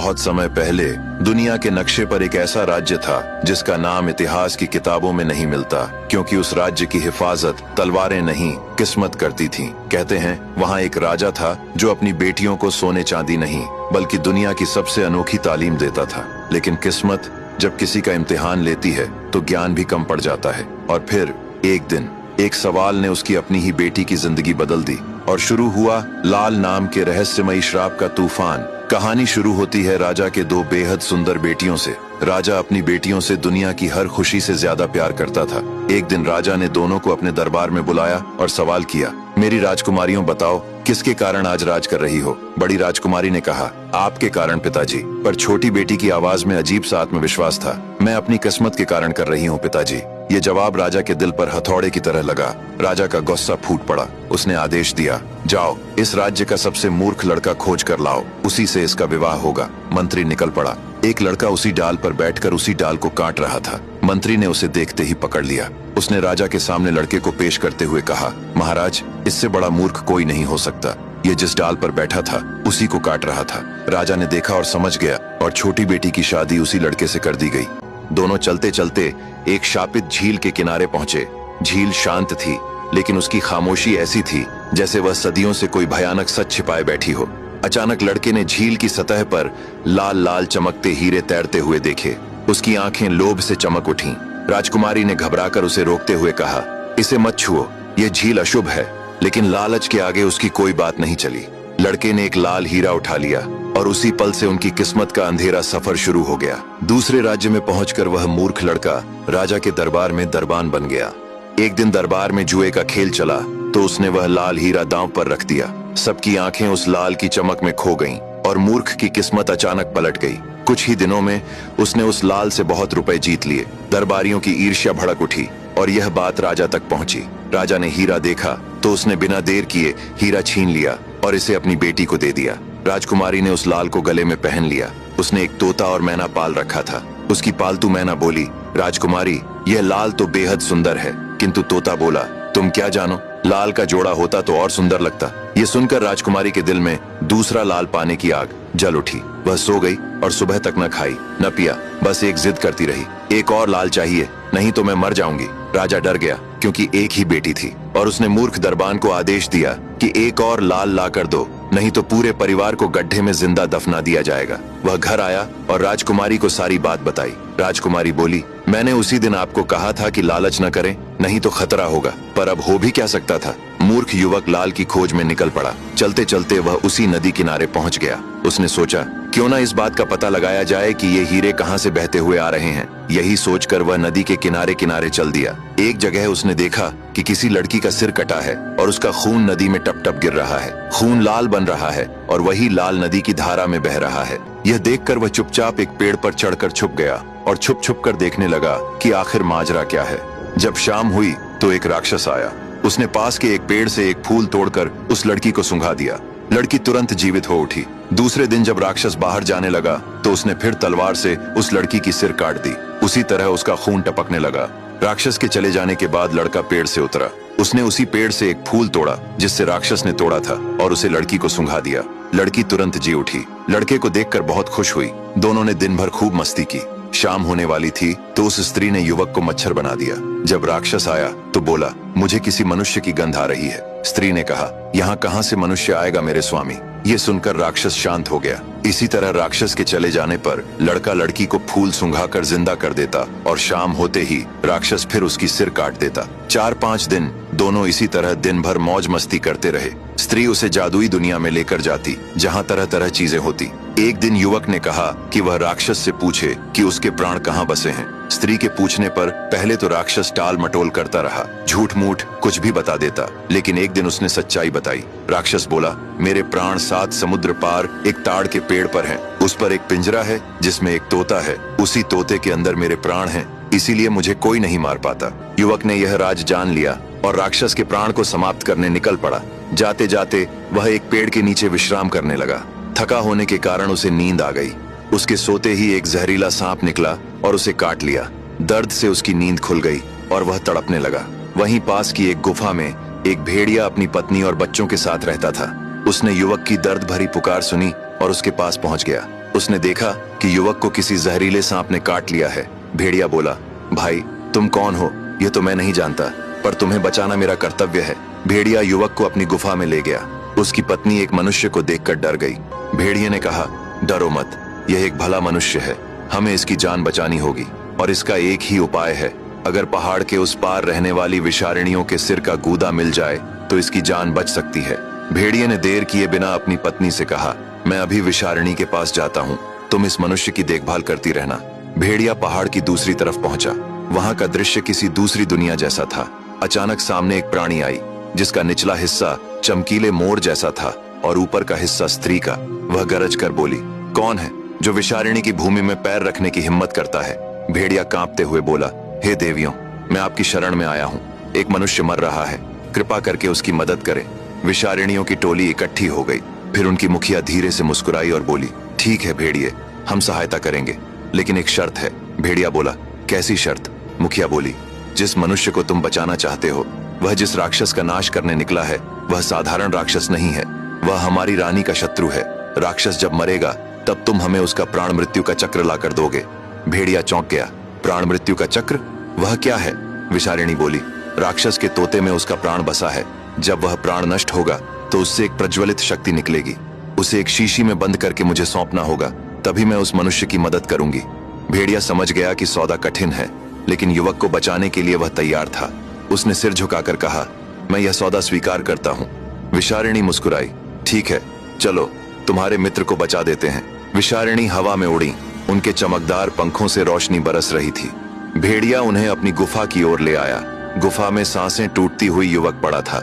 बहुत समय पहले दुनिया के नक्शे पर एक ऐसा राज्य था जिसका नाम इतिहास की किताबों में नहीं मिलता, क्योंकि उस राज्य की हिफाजत तलवारें नहीं किस्मत करती थीं। कहते हैं वहाँ एक राजा था जो अपनी बेटियों को सोने चांदी नहीं बल्कि दुनिया की सबसे अनोखी तालीम देता था। लेकिन किस्मत जब किसी का इम्तिहान लेती है तो ज्ञान भी कम पड़ जाता है। और फिर एक दिन एक सवाल ने उसकी अपनी ही बेटी की जिंदगी बदल दी और शुरू हुआ लाल नाम के रहस्यमयी श्राप का तूफान। कहानी शुरू होती है राजा के दो बेहद सुंदर बेटियों से। राजा अपनी बेटियों से दुनिया की हर खुशी से ज्यादा प्यार करता था। एक दिन राजा ने दोनों को अपने दरबार में बुलाया और सवाल किया, मेरी राजकुमारियों बताओ किसके कारण आज राज कर रही हो। बड़ी राजकुमारी ने कहा, आपके कारण पिताजी। पर छोटी बेटी की आवाज में अजीब सा आत्मविश्वास था, मैं अपनी किस्मत के कारण कर रही हूँ पिताजी। ये जवाब राजा के दिल पर हथौड़े की तरह लगा। राजा का गुस्सा फूट पड़ा। उसने आदेश दिया, जाओ इस राज्य का सबसे मूर्ख लड़का खोज कर लाओ, उसी से इसका विवाह होगा। मंत्री निकल पड़ा। एक लड़का उसी डाल पर बैठकर उसी डाल को काट रहा था। मंत्री ने उसे देखते ही पकड़ लिया। उसने राजा के सामने लड़के को पेश करते हुए कहा, महाराज इससे बड़ा मूर्ख कोई नहीं हो सकता। ये जिस डाल पर बैठा था उसी को काट रहा था। राजा ने देखा और समझ गया और छोटी बेटी की शादी उसी लड़के से कर दी गई। दोनों चलते चलते एक शापित झील के किनारे पहुंचे। झील शांत थी, लेकिन उसकी खामोशी ऐसी थी जैसे वह सदियों से कोई भयानक सच छिपाए बैठी हो। अचानक लड़के ने झील की सतह पर लाल लाल चमकते हीरे तैरते हुए देखे। उसकी आंखें लोभ से चमक उठीं। राजकुमारी ने घबराकर उसे रोकते हुए कहा, इसे मत छुओ, ये झील अशुभ है। लेकिन लालच के आगे उसकी कोई बात नहीं चली। लड़के ने एक लाल हीरा उठा लिया और उसी पल से उनकी किस्मत का अंधेरा सफर शुरू हो गया। दूसरे राज्य में पहुंचकर वह मूर्ख लड़का राजा के दरबार में दरबान बन गया। एक दिन दरबार में जुए का खेल चला तो उसने वह लाल हीरा दांव पर रख दिया। सबकी आंखें उस लाल की चमक में खो गईं और मूर्ख की किस्मत अचानक पलट गई। कुछ ही दिनों में उसने उस लाल से बहुत रुपए जीत लिए। दरबारियों की ईर्ष्या भड़क उठी और यह बात राजा तक पहुंची। राजा ने हीरा देखा तो उसने बिना देर किए हीरा छीन लिया और इसे अपनी बेटी को दे दिया। राजकुमारी ने उस लाल को गले में पहन लिया। उसने एक तोता और मैना पाल रखा था। उसकी पालतू मैना बोली, राजकुमारी यह लाल तो बेहद सुंदर है। किंतु तोता बोला, तुम क्या जानो, लाल का जोड़ा होता तो और सुंदर लगता। ये सुनकर राजकुमारी के दिल में दूसरा लाल पाने की आग जल उठी। वह सो गई और सुबह तक न खाई न पिया, बस एक जिद करती रही, एक और लाल चाहिए, नहीं तो मैं मर जाऊंगी। राजा डर गया क्योंकि एक ही बेटी थी और उसने मूर्ख दरबान को आदेश दिया कि एक और लाल ला कर दो, नहीं तो पूरे परिवार को गड्ढे में जिंदा दफना दिया जाएगा। वह घर आया और राजकुमारी को सारी बात बताई। राजकुमारी बोली, मैंने उसी दिन आपको कहा था कि लालच न करें, नहीं तो खतरा होगा। पर अब हो भी क्या सकता था। मूर्ख युवक लाल की खोज में निकल पड़ा। चलते चलते वह उसी नदी किनारे पहुंच गया। उसने सोचा, क्यों ना इस बात का पता लगाया जाए कि ये हीरे कहां से बहते हुए आ रहे हैं। यही सोचकर वह नदी के किनारे किनारे चल दिया। एक जगह उसने देखा कि किसी लड़की का सिर कटा है और उसका खून नदी में टप टप गिर रहा है। खून लाल बन रहा है और वही लाल नदी की धारा में बह रहा है। यह देखकर वह चुपचाप एक पेड़ पर चढ़कर छुप गया और छुप छुप कर देखने लगा कि आखिर माजरा क्या है। जब शाम हुई तो एक राक्षस आया। उसने पास के एक पेड़ से एक फूल तोड़कर उस लड़की को सूंघा दिया। लड़की तुरंत जीवित हो उठी। दूसरे दिन जब राक्षस बाहर जाने लगा तो उसने फिर तलवार से उस लड़की की सिर काट दी। उसी तरह उसका खून टपकने लगा। राक्षस के चले जाने के बाद लड़का पेड़ से उतरा। उसने उसी पेड़ से एक फूल तोड़ा जिससे राक्षस ने तोड़ा था और उसे लड़की को सूंघा दिया। लड़की तुरंत जी उठी। लड़के को देखकर बहुत खुश हुई। दोनों ने दिन भर खूब मस्ती की। शाम होने वाली थी तो उस स्त्री ने युवक को मच्छर बना दिया। जब राक्षस आया तो बोला, मुझे किसी मनुष्य की गंध आ रही है। स्त्री ने कहा, यहाँ कहाँ से मनुष्य आएगा मेरे स्वामी। ये सुनकर राक्षस शांत हो गया। इसी तरह राक्षस के चले जाने पर लड़का लड़की को फूल सूंघाकर जिंदा कर देता और शाम होते ही राक्षस फिर उसकी सिर काट देता। 4-5 दिन दोनों इसी तरह दिन भर मौज मस्ती करते रहे। स्त्री उसे जादुई दुनिया में लेकर जाती जहाँ तरह तरह चीजें होती। एक दिन युवक ने कहा कि वह राक्षस से पूछे कि उसके प्राण कहाँ बसे हैं। स्त्री के पूछने पर पहले तो राक्षस टाल मटोल करता रहा, झूठ मूठ कुछ भी बता देता। लेकिन एक दिन उसने सच्चाई बताई। राक्षस बोला, मेरे प्राण 7 समुद्र पार एक ताड़ के पेड़ पर हैं। उस पर एक पिंजरा है जिसमें एक तोता है। उसी तोते के अंदर मेरे प्राण हैं, इसीलिए मुझे कोई नहीं मार पाता। युवक ने यह राज जान लिया और राक्षस के प्राण को समाप्त करने निकल पड़ा। जाते जाते वह एक पेड़ के नीचे विश्राम करने लगा। थका होने के कारण उसे नींद आ गई। उसके सोते ही एक जहरीला सांप निकला और उसे काट लिया। दर्द से उसकी नींद खुल गई और वह तड़पने लगा। वहीं पास की एक गुफा में एक भेड़िया अपनी पत्नी और बच्चों के साथ रहता था। उसने युवक की दर्द भरी पुकार सुनी और उसके पास पहुंच गया। उसने देखा कि युवक को किसी जहरीले सांप ने काट लिया है। भेड़िया बोला, भाई तुम कौन हो ये तो मैं नहीं जानता, पर तुम्हें बचाना मेरा कर्तव्य है। भेड़िया युवक को अपनी गुफा में ले गया। उसकी पत्नी एक मनुष्य को देखकर डर गई। भेड़िए ने कहा, डरो मत, यह एक भला मनुष्य है, हमें इसकी जान बचानी होगी और इसका एक ही उपाय है। अगर पहाड़ के उस पार रहने वाली विषारिणियों के सिर का गूदा मिल जाए तो इसकी जान बच सकती है। भेड़िए ने देर किए बिना अपनी पत्नी से कहा, मैं अभी विषारिणी के पास जाता हूँ, तुम इस मनुष्य की देखभाल करती रहना। भेड़िया पहाड़ की दूसरी तरफ पहुंचा। वहां का दृश्य किसी दूसरी दुनिया जैसा था। अचानक सामने एक प्राणी आई जिसका निचला हिस्सा चमकीले मोर जैसा था और ऊपर का हिस्सा स्त्री का। वह गरज कर बोली, कौन है जो विषारिणी की भूमि में पैर रखने की हिम्मत करता है? भेड़िया कांपते हुए बोला, हे देवियों, मैं आपकी शरण में आया हूँ। एक मनुष्य मर रहा है, कृपा करके उसकी मदद करें। विषारिणियों की टोली इकट्ठी हो गई। फिर उनकी मुखिया धीरे से मुस्कुराई और बोली, ठीक है भेड़िए, हम सहायता करेंगे, लेकिन एक शर्त है। भेड़िया बोला, कैसी शर्त? मुखिया बोली, जिस मनुष्य को तुम बचाना चाहते हो, वह जिस राक्षस का नाश करने निकला है, वह साधारण राक्षस नहीं है, वह हमारी रानी का शत्रु है। राक्षस जब मरेगा तब तुम हमें उसका प्राण मृत्यु का चक्र लाकर दोगे। भेड़िया चौंक गया। प्राण मृत्यु का चक्र? वह क्या है? विषारिणी बोली, राक्षस के तोते में उसका प्राण बसा है। जब वह प्राण नष्ट होगा तो उससे एक प्रज्वलित शक्ति निकलेगी। उसे एक शीशी में बंद करके मुझे सौंपना होगा, तभी मैं उस मनुष्य की मदद करूंगी। भेड़िया समझ गया कि सौदा कठिन है, लेकिन युवक को बचाने के लिए वह तैयार था। उसने सिर झुकाकर कहा, मैं यह सौदा स्वीकार करता हूँ। विषारिणी मुस्कुराई, ठीक है, चलो तुम्हारे मित्र को बचा देते हैं। विषारिणी हवा में उड़ी। उनके चमकदार पंखों से रोशनी बरस रही थी। भेड़िया उन्हें अपनी गुफा की ओर ले आया। गुफा में सांसें टूटती हुई युवक पड़ा था।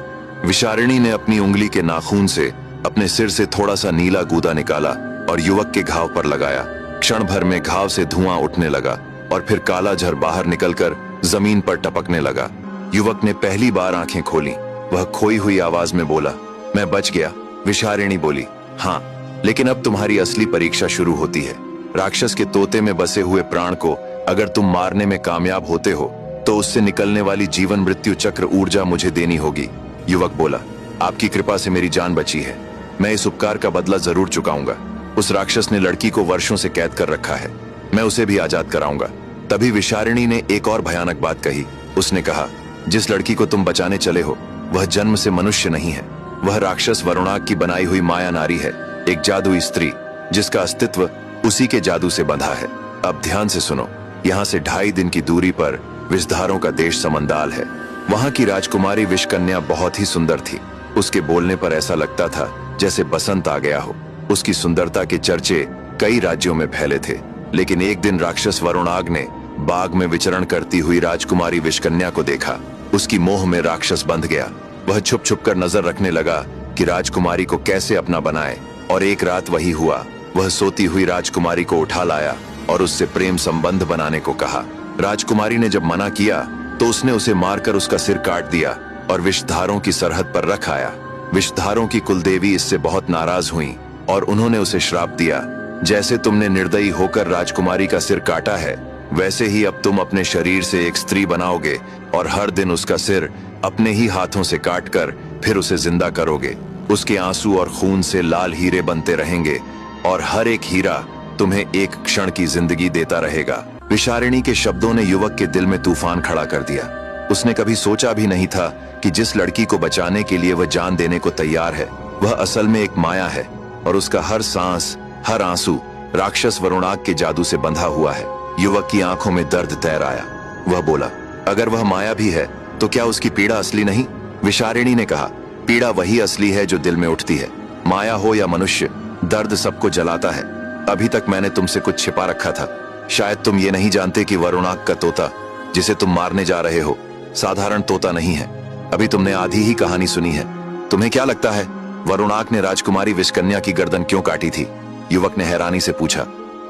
विषारिणी ने अपनी उंगली के नाखून से अपने सिर से थोड़ा सा नीला गूदा निकाला और युवक के घाव पर लगाया। क्षण भर में घाव से धुआं उठने लगा और फिर काला झर बाहर निकलकर जमीन पर टपकने लगा। युवक ने पहली बार आंखें खोली। वह खोई हुई आवाज में बोला, मैं बच गया। विषारिणी बोली, हाँ, लेकिन अब तुम्हारी असली परीक्षा शुरू होती है। राक्षस के तोते में बसे हुए प्राण को अगर तुम मारने में कामयाब होते हो तो उससे निकलने वाली जीवन मृत्यु चक्र ऊर्जा मुझे देनी होगी। युवक बोला, आपकी कृपा से मेरी जान बची है, मैं इस उपकार का बदला जरूर चुकाऊंगा। उस राक्षस ने लड़की को वर्षों से कैद कर रखा है, मैं उसे भी आजाद कराऊंगा। तभी विषारिणी ने एक और भयानक बात कही। उसने कहा, जिस लड़की को तुम बचाने चले हो वह जन्म से मनुष्य नहीं है, वह राक्षस वरुणाग की बनाई हुई माया नारी है, एक जादुई स्त्री जिसका अस्तित्व उसी के जादू से बंधा है। अब ध्यान से सुनो, यहाँ से 2.5 दिन की दूरी पर विषधारों का देश समंदाल है। वहां की राजकुमारी विषकन्या बहुत ही सुंदर थी। उसके बोलने पर ऐसा लगता था जैसे बसंत आ गया हो। उसकी सुंदरता के चर्चे कई राज्यों में फैले थे। लेकिन एक दिन राक्षस वरुणाग ने बाग में विचरण करती हुई राजकुमारी विषकन्या को देखा। उसकी मोह में राक्षस बंध गया। वह छुप छुप कर नजर रखने लगा कि राजकुमारी को कैसे अपना बनाए, और एक रात वही हुआ। वह सोती हुई राजकुमारी को उठा लाया और उससे प्रेम संबंध बनाने को कहा। राजकुमारी ने जब मना किया तो उसने उसे मारकर उसका सिर काट दिया और विषधारों की सरहद पर रख आया। विषधारों की कुलदेवी इससे बहुत नाराज हुई और उन्होंने उसे श्राप दिया, जैसे तुमने निर्दयी होकर राजकुमारी का सिर काटा है, वैसे ही अब तुम अपने शरीर से एक स्त्री बनाओगे और हर दिन उसका सिर अपने ही हाथों से काटकर फिर उसे जिंदा करोगे। उसके आंसू और खून से लाल हीरे बनते रहेंगे और हर एक हीरा तुम्हें एक क्षण की जिंदगी देता रहेगा। विषारिणी के शब्दों ने युवक के दिल में तूफान खड़ा कर दिया। उसने कभी सोचा भी नहीं था कि जिस लड़की को बचाने के लिए वह जान देने को तैयार है, वह असल में एक माया है और उसका हर सांस, हर आंसू राक्षस वरुणाग के जादू से बंधा हुआ है। युवक की आंखों में दर्द तैर आया। वह बोला, अगर वह माया भी है तो क्या उसकी पीड़ा असली नहीं? विषारिणी ने कहा, पीड़ा वही असली है जो दिल में उठती है। माया हो या मनुष्य, दर्द सबको जलाता है। अभी तक मैंने तुमसे कुछ छिपा रखा था। शायद तुम ये नहीं जानते कि वरुणाग का तोता जिसे तुम मारने जा रहे हो साधारण तोता नहीं है। अभी तुमने आधी ही कहानी सुनी है। तुम्हें क्या लगता है वरुणाग ने राजकुमारी विषकन्या की गर्दन क्यों काटी थी? युवक ने हैरानी से पूछा।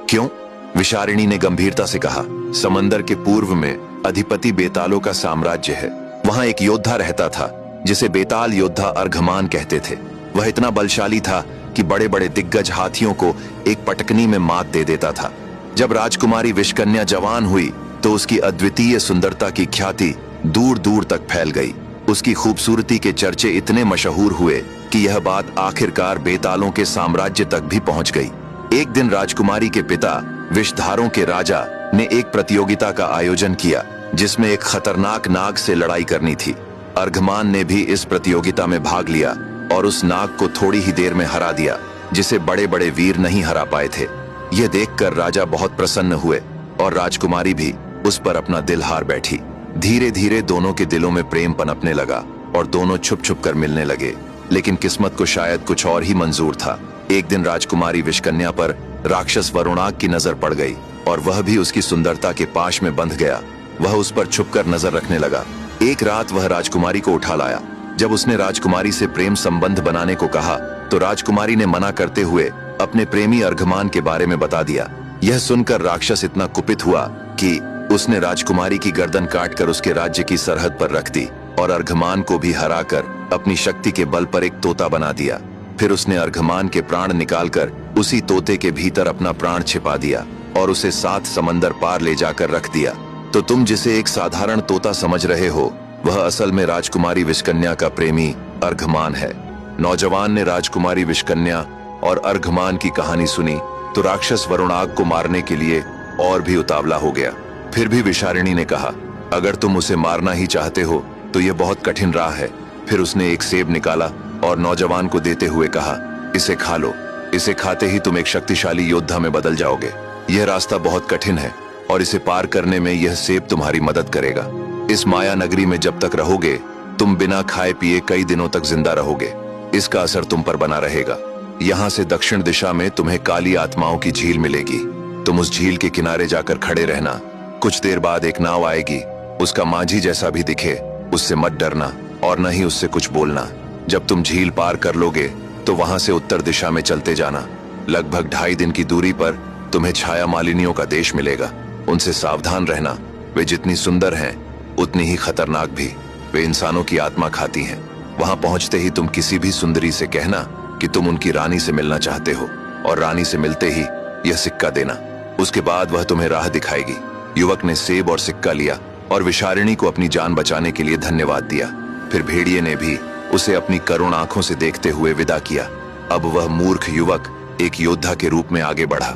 क्यों? विषारिणी ने गंभीरता से कहा, समंदर के पूर्व में अधिपति बेतालों का साम्राज्य है। वहां एक योद्धा रहता था जिसे बेताल योद्धा अर्घमान कहते थे। वह इतना बलशाली था कि बड़े बड़े दिग्गज हाथियों को एक पटकनी में मात दे देता था। जब राजकुमारी विषकन्या जवान हुई तो उसकी अद्वितीय सुंदरता की ख्याति दूर दूर तक फैल गई। उसकी खूबसूरती के चर्चे इतने मशहूर हुए कि यह बात आखिरकार बेतालों के साम्राज्य तक भी पहुंच गई। एक दिन राजकुमारी के पिता विषधारों के राजा ने एक प्रतियोगिता का आयोजन किया जिसमें एक खतरनाक नाग से लड़ाई करनी थी। अर्घमान ने भी इस प्रतियोगिता में भाग लिया और उस नाग को थोड़ी ही देर में हरा दिया जिसे बड़े बड़े वीर नहीं हरा पाए थे। यह देखकर राजा बहुत प्रसन्न हुए और राजकुमारी भी उस पर अपना दिल हार बैठी। धीरे धीरे दोनों के दिलों में प्रेम पनपने लगा और दोनों छुप छुप कर मिलने लगे, लेकिन किस्मत को शायद कुछ और ही मंजूर था। एक दिन राजकुमारी विषकन्या पर राक्षस वरुणाग की नजर पड़ गई और वह भी उसकी सुंदरता के पाश में बंध गया। वह उस पर छुपकर नजर रखने लगा। एक रात वह राजकुमारी को उठा लाया। जब उसने राजकुमारी से प्रेम संबंध बनाने को कहा तो राजकुमारी ने मना करते हुए अपने प्रेमी अर्घमान के बारे में बता दिया। यह सुनकर राक्षस इतना कुपित हुआ कि उसने राजकुमारी की गर्दन काटकर उसके राज्य की सरहद पर रख दी और अर्घमान को भी हराकर अपनी शक्ति के बल पर एक तोता बना दिया। फिर उसने अर्घमान के प्राण निकालकर उसी तोते के भीतर अपना प्राण छिपा दिया और उसे 7 समंदर पार ले जाकर रख दिया। तो तुम जिसे एक साधारण तोता समझ रहे हो वह असल में राजकुमारी विषकन्या का प्रेमी अर्घमान है। नौजवान ने राजकुमारी विषकन्या और अर्घमान की कहानी सुनी तो राक्षस वरुणाग को मारने के लिए और भी उतावला हो गया। फिर भी विषारिणी ने कहा, अगर तुम उसे मारना ही चाहते हो तो यह बहुत कठिन राह है। फिर उसने एक सेब निकाला और नौजवान को देते हुए कहा, इसे खा लो। इसे खाते ही तुम एक शक्तिशाली योद्धा में बदल जाओगे। यह रास्ता बहुत कठिन है और इसे पार करने में यह सेब तुम्हारी मदद करेगा। इस माया नगरी में जब तक रहोगे तुम बिना खाए पिए कई दिनों तक जिंदा रहोगे। इसका असर तुम पर बना रहेगा। यहाँ से दक्षिण दिशा में तुम्हें काली आत्माओं की झील मिलेगी। तुम उस झील के किनारे जाकर खड़े रहना। कुछ देर बाद एक नाव आएगी। उसका माझी जैसा भी दिखे उससे मत डरना और न ही उससे कुछ बोलना। जब तुम झील पार कर लोगे तो वहां से उत्तर दिशा में चलते जाना। लगभग 2.5 दिन की दूरी पर तुम्हें छाया मालिनियों का देश मिलेगा। उनसे सावधान रहना। वे जितनी सुंदर हैं उतनी ही खतरनाक भी। वे इंसानों की आत्मा खाती हैं। वहां पहुंचते ही तुम किसी भी सुंदरी से कहना कि तुम उनकी रानी से मिलना चाहते हो और रानी से मिलते ही यह सिक्का देना। उसके बाद वह तुम्हें राह दिखाएगी। युवक ने सेब और सिक्का लिया और विषारिणी को अपनी जान बचाने के लिए धन्यवाद दिया। फिर भेड़िए ने भी उसे अपनी करुण आंखों से देखते हुए विदा किया। अब वह मूर्ख युवक एक योद्धा के रूप में आगे बढ़ा।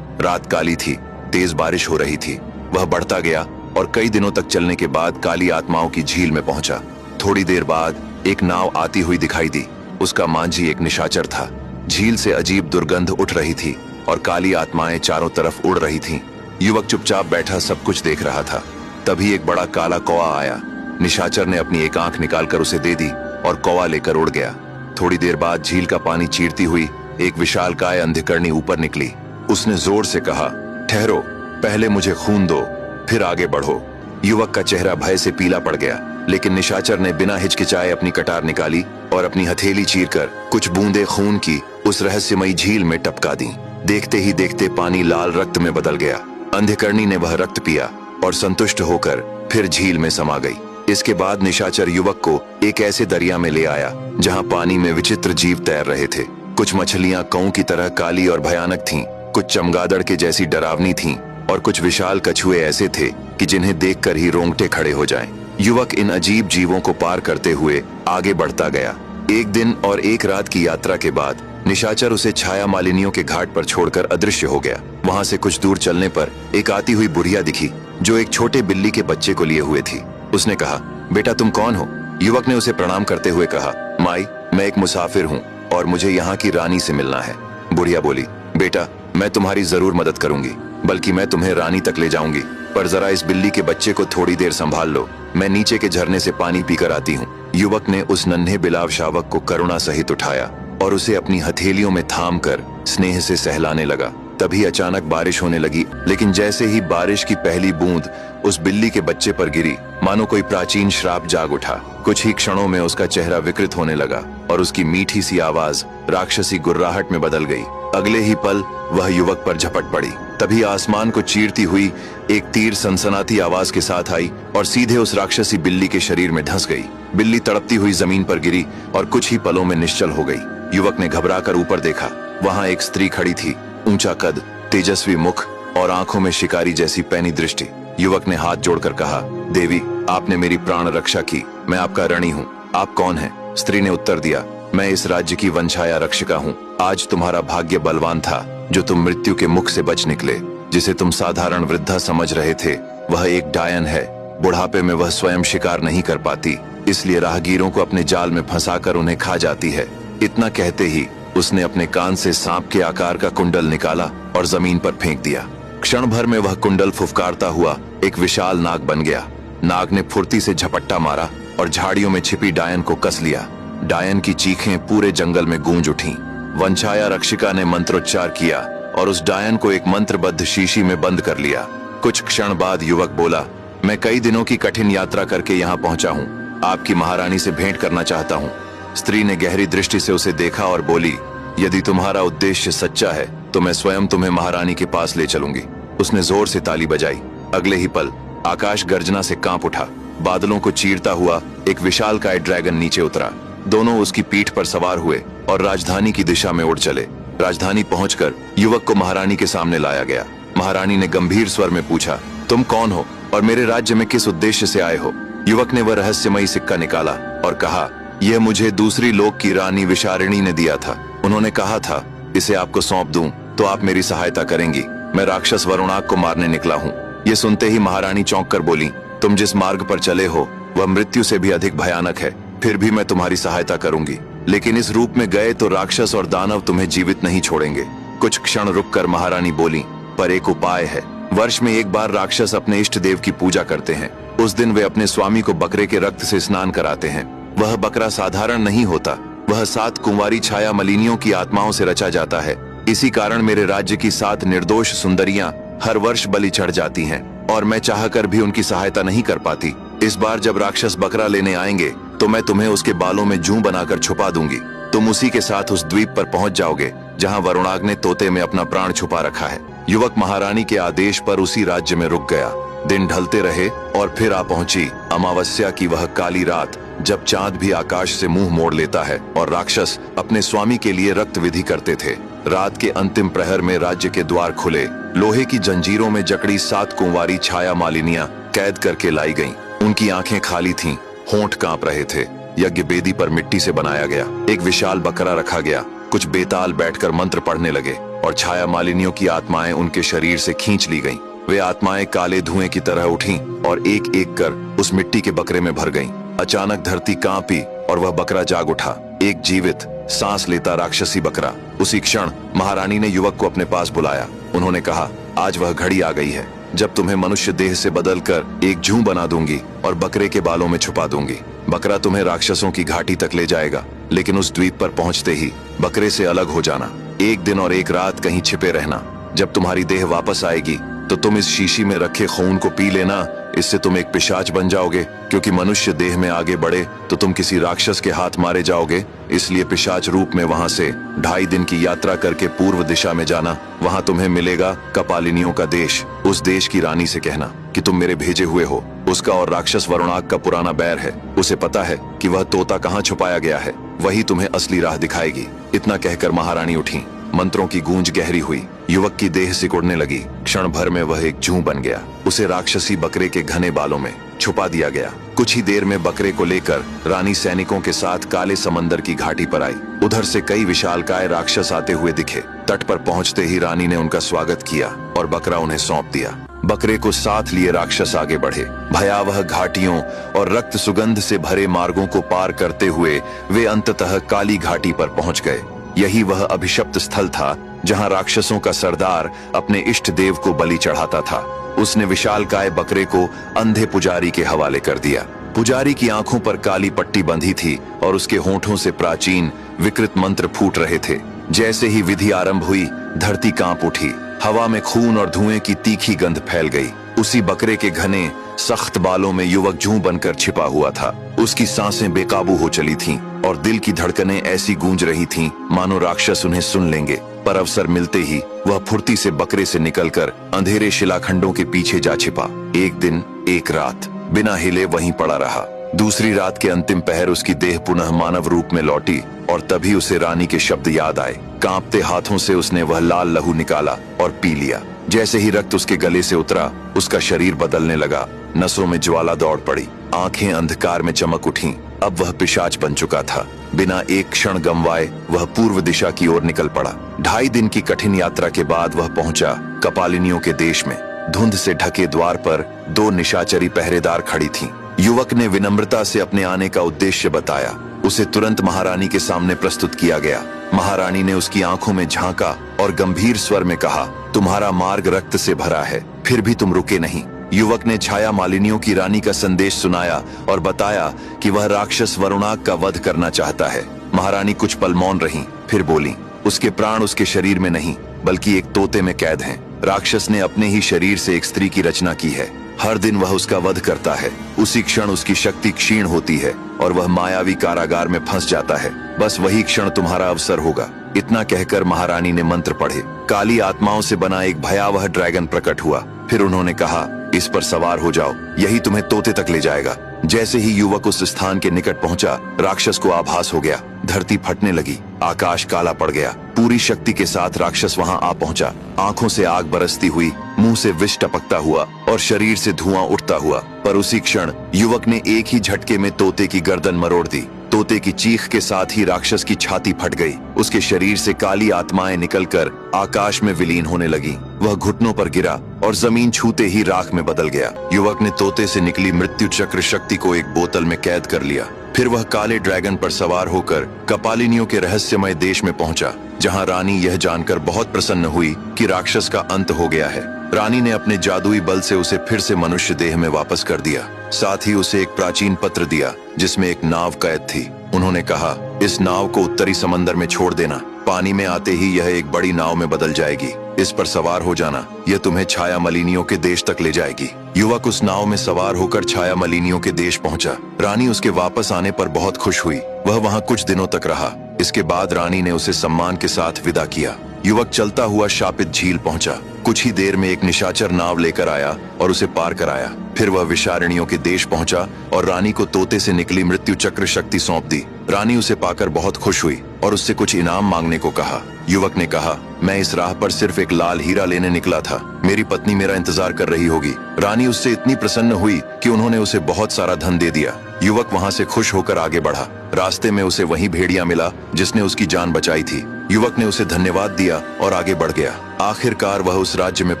रात काली थी, तेज बारिश हो रही थी। वह बढ़ता गया और कई दिनों तक चलने के बाद काली आत्माओं की झील में पहुंचा। थोड़ी देर बाद एक नाव आती हुई दिखाई दी। उसका मांझी एक निशाचर था। झील से अजीब दुर्गंध उठ रही थी और काली आत्माएं चारों तरफ उड़ रही थीं। युवक चुपचाप बैठा सब कुछ देख रहा था। तभी एक बड़ा काला कौवा आया। निशाचर ने अपनी एक आंख निकालकर उसे दे दी और कौवा लेकर उड़ गया। थोड़ी देर बाद झील का पानी चीरती हुई एक विशालकाय अंधकरणी ऊपर निकली। उसने जोर से कहा, ठहरो, पहले मुझे खून दो, फिर आगे बढ़ो। युवक का चेहरा भय से पीला पड़ गया, लेकिन निशाचर ने बिना हिचकिचाए अपनी कटार निकाली और अपनी हथेली चीरकर कुछ बूंदे खून की उस रहस्यमयी झील में टपका दी। देखते ही देखते पानी लाल रक्त में बदल गया। अंधकरणी ने वह रक्त पिया और संतुष्ट होकर फिर झील में समा गई। इसके बाद निशाचर युवक को एक ऐसे दरिया में ले आया जहां पानी में विचित्र जीव तैर रहे थे। कुछ मछलियां कौं की तरह काली और भयानक थीं, कुछ चमगादड़ के जैसी डरावनी थीं और कुछ विशाल कछुए ऐसे थे कि जिन्हें देखकर ही रोंगटे खड़े हो जाएं। युवक इन अजीब जीवों को पार करते हुए आगे बढ़ता गया। एक दिन और एक रात की यात्रा के बाद निशाचर उसे छाया मालिनियों के घाट पर छोड़कर अदृश्य हो गया। वहां से कुछ दूर चलने पर एक आती हुई बुढ़िया दिखी जो एक छोटे बिल्ली के बच्चे को लिए हुए थी। उसने कहा, बेटा तुम कौन हो? युवक ने उसे प्रणाम करते हुए कहा, माई, मैं एक मुसाफिर हूँ और मुझे यहाँ की रानी से मिलना है। बुढ़िया बोली, बेटा मैं तुम्हारी जरूर मदद करूंगी, बल्कि मैं तुम्हें रानी तक ले जाऊंगी, पर जरा इस बिल्ली के बच्चे को थोड़ी देर संभाल लो। मैं नीचे के झरने से पानी पीकर आती हूँ। युवक ने उस नन्हे बिलाव शावक को करुणा सहित उठाया और उसे अपनी हथेलियों में थाम कर स्नेह से सहलाने लगा। तभी अचानक बारिश होने लगी, लेकिन जैसे ही बारिश की पहली बूंद उस बिल्ली के बच्चे पर गिरी, मानो कोई प्राचीन श्राप जाग उठा। कुछ ही क्षणों में उसका चेहरा विकृत होने लगा और उसकी मीठी सी आवाज राक्षसी गुर्राहट में बदल गई। अगले ही पल वह युवक पर झपट पड़ी। तभी आसमान को चीरती हुई एक तीर सनसनाती आवाज के साथ आई और सीधे उस राक्षसी बिल्ली के शरीर में धंस गई। बिल्ली तड़पती हुई जमीन पर गिरी और कुछ ही पलों में निश्चल हो गई। युवक ने घबराकर ऊपर देखा। वहां एक स्त्री खड़ी थी, ऊंचा कद, तेजस्वी मुख और आंखों में शिकारी जैसी पैनी दृष्टि। युवक ने हाथ जोड़कर कहा, देवी, आपने मेरी प्राण रक्षा की, मैं आपका ऋणी हूँ। आप कौन हैं? स्त्री ने उत्तर दिया, मैं इस राज्य की वंशाया रक्षिका हूँ। आज तुम्हारा भाग्य बलवान था जो तुम मृत्यु के मुख से बच निकले। जिसे तुम साधारण वृद्धा समझ रहे थे, वह एक डायन है। बुढ़ापे में वह स्वयं शिकार नहीं कर पाती, इसलिए राहगीरों को अपने जाल में फंसाकर उन्हें खा जाती है। इतना कहते ही उसने अपने कान से सांप के आकार का कुंडल निकाला और जमीन पर फेंक दिया। क्षण भर में वह कुंडल फुफकारता हुआ एक विशाल नाग बन गया। नाग ने फुर्ती से झपट्टा मारा और झाड़ियों में छिपी डायन को कस लिया। डायन की चीखें पूरे जंगल में गूंज उठीं। वंशाया रक्षिका ने मंत्रोच्चार किया और उस डायन को एक मंत्रबद्ध शीशी में बंद कर लिया। कुछ क्षण बाद युवक बोला, मैं कई दिनों की कठिन यात्रा करके यहाँ पहुंचा हूँ। आपकी महारानी से भेंट करना चाहता हूँ। स्त्री ने गहरी दृष्टि से उसे देखा और बोली, यदि तुम्हारा उद्देश्य सच्चा है तो मैं स्वयं तुम्हें महारानी के पास ले चलूंगी। उसने जोर से ताली बजाई। अगले ही पल आकाश गर्जना से कांप उठा। बादलों को चीरता हुआ एक विशालकाय ड्रैगन नीचे उतरा। दोनों उसकी पीठ पर सवार हुए और राजधानी की दिशा में उड़ चले। राजधानी पहुंचकर युवक को महारानी के सामने लाया गया। महारानी ने गंभीर स्वर में पूछा, तुम कौन हो और मेरे राज्य में किस उद्देश्य से आए हो? युवक ने वह रहस्यमयी सिक्का निकाला और कहा, यह मुझे दूसरी लोक की रानी विशारिणी ने दिया था। उन्होंने कहा था इसे आपको सौंप दूं तो आप मेरी सहायता करेंगी। मैं राक्षस वरुणाग को मारने निकला हूँ। ये सुनते ही महारानी चौंक कर बोली, तुम जिस मार्ग पर चले हो वह मृत्यु से भी अधिक भयानक है। फिर भी मैं तुम्हारी सहायता करूंगी, लेकिन इस रूप में गए तो राक्षस और दानव तुम्हें जीवित नहीं छोड़ेंगे। कुछ क्षण रुककर महारानी बोली, पर एक उपाय है। वर्ष में एक बार राक्षस अपने इष्ट देव की पूजा करते हैं। उस दिन वे अपने स्वामी को बकरे के रक्त से स्नान कराते हैं। वह बकरा साधारण नहीं होता, वह 7 कुंवारी छाया मलिनियों की आत्माओं से रचा जाता है। इसी कारण मेरे राज्य की 7 निर्दोष सुंदरियां हर वर्ष बलि चढ़ जाती हैं और मैं चाहकर भी उनकी सहायता नहीं कर पाती। इस बार जब राक्षस बकरा लेने आएंगे तो मैं तुम्हें उसके बालों में जूं बनाकर छुपा दूंगी। तुम उसी के साथ उस द्वीप पर पहुंच जाओगे जहां वरुणाग ने तोते में अपना प्राण छुपा रखा है। युवक महारानी के आदेश पर उसी राज्य में रुक गया। दिन ढलते रहे और फिर आ पहुंची अमावस्या की वह काली रात, जब चांद भी आकाश से मुंह मोड़ लेता है और राक्षस अपने स्वामी के लिए रक्त विधि करते थे। रात के अंतिम प्रहर में राज्य के द्वार खुले। लोहे की जंजीरों में जकड़ी 7 कुंवारी छाया मालिनियां कैद करके लाई गईं। उनकी आंखें खाली थीं, होंठ कांप रहे थे। यज्ञ वेदी पर मिट्टी से बनाया गया एक विशाल बकरा रखा गया। कुछ बेताल बैठकर मंत्र पढ़ने लगे और छाया मालिनियों की आत्माएं उनके शरीर से खींच ली गईं। वे आत्माएं काले धुएं की तरह उठीं और एक एक कर उस मिट्टी के बकरे में भर गईं। अचानक धरती कांपी और वह बकरा जाग उठा, एक जीवित सांस लेता राक्षसी बकरा। उसी क्षण महारानी ने युवक को अपने पास बुलाया। उन्होंने कहा, आज वह घड़ी आ गई है जब तुम्हें मनुष्य देह से बदलकर एक जूं बना दूंगी और बकरे के बालों में छुपा दूंगी। बकरा तुम्हें राक्षसों की घाटी तक ले जाएगा, लेकिन उस द्वीप पर पहुंचते ही बकरे से अलग हो जाना। एक दिन और एक रात कहीं छिपे रहना। जब तुम्हारी देह वापस आएगी तो तुम इस शीशी में रखे खून को पी लेना। इससे तुम एक पिशाच बन जाओगे, क्योंकि मनुष्य देह में आगे बढ़े तो तुम किसी राक्षस के हाथ मारे जाओगे। इसलिए पिशाच रूप में वहां से 2.5 दिन की यात्रा करके पूर्व दिशा में जाना। वहां तुम्हें मिलेगा कपालिनियों का देश। उस देश की रानी से कहना कि तुम मेरे भेजे हुए हो। उसका और राक्षस वरुणाग का पुराना बैर है। उसे पता है कि वह तोता कहाँ छुपाया गया है। वही तुम्हें असली राह दिखाएगी। इतना कहकर महारानी उठी। मंत्रों की गूंज गहरी हुई। युवक की देह सिकुड़ने लगी। क्षण भर में वह एक जूं बन गया। उसे राक्षसी बकरे के घने बालों में छुपा दिया गया। कुछ ही देर में बकरे को लेकर रानी सैनिकों के साथ काले समंदर की घाटी पर आई। उधर से कई विशालकाय राक्षस आते हुए दिखे। तट पर पहुंचते ही रानी ने उनका स्वागत किया और बकरा उन्हें सौंप दिया। बकरे को साथ लिए राक्षस आगे बढ़े। भयावह घाटियों और रक्त सुगंध से भरे मार्गों को पार करते हुए वे अंततः काली घाटी पर पहुंच गए। यही वह अभिशप्त स्थल था जहां राक्षसों का सरदार अपने इष्ट देव को बलि चढ़ाता था। उसने विशालकाय बकरे को अंधे पुजारी के हवाले कर दिया। पुजारी की आंखों पर काली पट्टी बंधी थी और उसके होठों से प्राचीन विकृत मंत्र फूट रहे थे। जैसे ही विधि आरंभ हुई, धरती कांप उठी। हवा में खून और धुएं की तीखी गंध फैल गई। उसी बकरे के घने सख्त बालों में युवक जूं बनकर छिपा हुआ था। उसकी सांसें बेकाबू हो चली थीं और दिल की धड़कनें ऐसी गूंज रही थीं मानो राक्षस उन्हें सुन लेंगे। पर अवसर मिलते ही वह फुर्ती से बकरे से निकलकर अंधेरे शिलाखंडों के पीछे जा छिपा। एक दिन एक रात बिना हिले वहीं पड़ा रहा। दूसरी रात के अंतिम पहर उसकी देह पुनः मानव रूप में लौटी और तभी उसे रानी के शब्द याद आए। कांपते हाथों से उसने वह लाल लहू निकाला और पी लिया। जैसे ही रक्त उसके गले से उतरा, उसका शरीर बदलने लगा। नसों में ज्वाला दौड़ पड़ी। आंखें अंधकार में चमक उठीं। अब वह पिशाच बन चुका था। बिना एक क्षण गंवाए वह पूर्व दिशा की ओर निकल पड़ा। 2.5 दिन की कठिन यात्रा के बाद वह पहुंचा कपालिनियों के देश में। धुंध से ढके द्वार पर 2 निशाचरी पहरेदार खड़ी थीं। युवक ने विनम्रता से अपने आने का उद्देश्य बताया। उसे तुरंत महारानी के सामने प्रस्तुत किया गया। महारानी ने उसकी आंखों में झांका और गंभीर स्वर में कहा, तुम्हारा मार्ग रक्त से भरा है, फिर भी तुम रुके नहीं। युवक ने छाया मालिनियों की रानी का संदेश सुनाया और बताया कि वह राक्षस वरुणाग का वध करना चाहता है। महारानी कुछ पल मौन रहीं, फिर बोली, उसके प्राण उसके शरीर में नहीं बल्कि एक तोते में कैद हैं। राक्षस ने अपने ही शरीर से एक स्त्री की रचना की है। हर दिन वह उसका वध करता है। उसी क्षण उसकी शक्ति क्षीण होती है और वह मायावी कारागार में फंस जाता है। बस वही क्षण तुम्हारा अवसर होगा। इतना कहकर महारानी ने मंत्र पढ़े। काली आत्माओं से बना एक भयावह ड्रैगन प्रकट हुआ। फिर उन्होंने कहा, इस पर सवार हो जाओ, यही तुम्हें तोते तक ले जाएगा। जैसे ही युवक उस स्थान के निकट पहुंचा, राक्षस को आभास हो गया। धरती फटने लगी, आकाश काला पड़ गया। पूरी शक्ति के साथ राक्षस वहां आ पहुंचा। आंखों से आग बरसती हुई, मुंह से विष टपकता हुआ और शरीर से धुआं उठता हुआ। पर उसी क्षण युवक ने एक ही झटके में तोते की गर्दन मरोड़ दी। तोते की चीख के साथ ही राक्षस की छाती फट गई। उसके शरीर से काली आत्माएं निकलकर आकाश में विलीन होने लगी। वह घुटनों पर गिरा और जमीन छूते ही राख में बदल गया। युवक ने तोते से निकली मृत्यु चक्र शक्ति को एक बोतल में कैद कर लिया। फिर वह काले ड्रैगन पर सवार होकर कपालिनियों के रहस्यमय देश में पहुंचा, जहां रानी यह जानकर बहुत प्रसन्न हुई कि राक्षस का अंत हो गया है। रानी ने अपने जादुई बल से उसे फिर से मनुष्य देह में वापस कर दिया। साथ ही उसे एक प्राचीन पत्र दिया जिसमें एक नाव कैद थी। उन्होंने कहा, इस नाव को उत्तरी समंदर में छोड़ देना। पानी में आते ही यह एक बड़ी नाव में बदल जाएगी। इस पर सवार हो जाना, यह तुम्हें छाया मलिनियों के देश तक ले जाएगी। युवक उस नाव में सवार होकर छाया मलिनियों के देश पहुंचा। रानी उसके वापस आने पर बहुत खुश हुई। वह वहां कुछ दिनों तक रहा। इसके बाद रानी ने उसे सम्मान के साथ विदा किया। युवक चलता हुआ शापित झील पहुंचा। कुछ ही देर में एक निशाचर नाव लेकर आया और उसे पार कराया। फिर वह विषारिणियों के देश पहुंचा और रानी को तोते से निकली मृत्यु चक्र शक्ति सौंप दी। रानी उसे पाकर बहुत खुश हुई और उससे कुछ इनाम मांगने को कहा। युवक ने कहा, मैं इस राह पर सिर्फ एक लाल हीरा लेने निकला था। मेरी पत्नी मेरा इंतजार कर रही होगी। रानी उससे इतनी प्रसन्न हुई कि उन्होंने उसे बहुत सारा धन दे दिया। युवक वहां से खुश होकर आगे बढ़ा। रास्ते में उसे वही भेड़िया मिला जिसने उसकी जान बचाई थी। युवक ने उसे धन्यवाद दिया और आगे बढ़ गया। आखिरकार वह उस राज्य में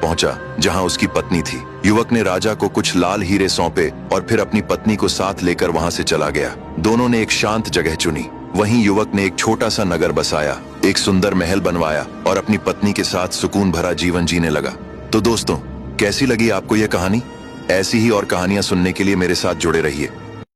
पहुंचा जहां उसकी पत्नी थी। युवक ने राजा को कुछ लाल हीरे सौंपे और फिर अपनी पत्नी को साथ लेकर वहां से चला गया। दोनों ने एक शांत जगह चुनी। वहीं युवक ने एक छोटा सा नगर बसाया, एक सुंदर महल बनवाया और अपनी पत्नी के साथ सुकून भरा जीवन जीने लगा। तो दोस्तों, कैसी लगी आपको यह कहानी? ऐसी ही और कहानियां सुनने के लिए मेरे साथ जुड़े रहिए।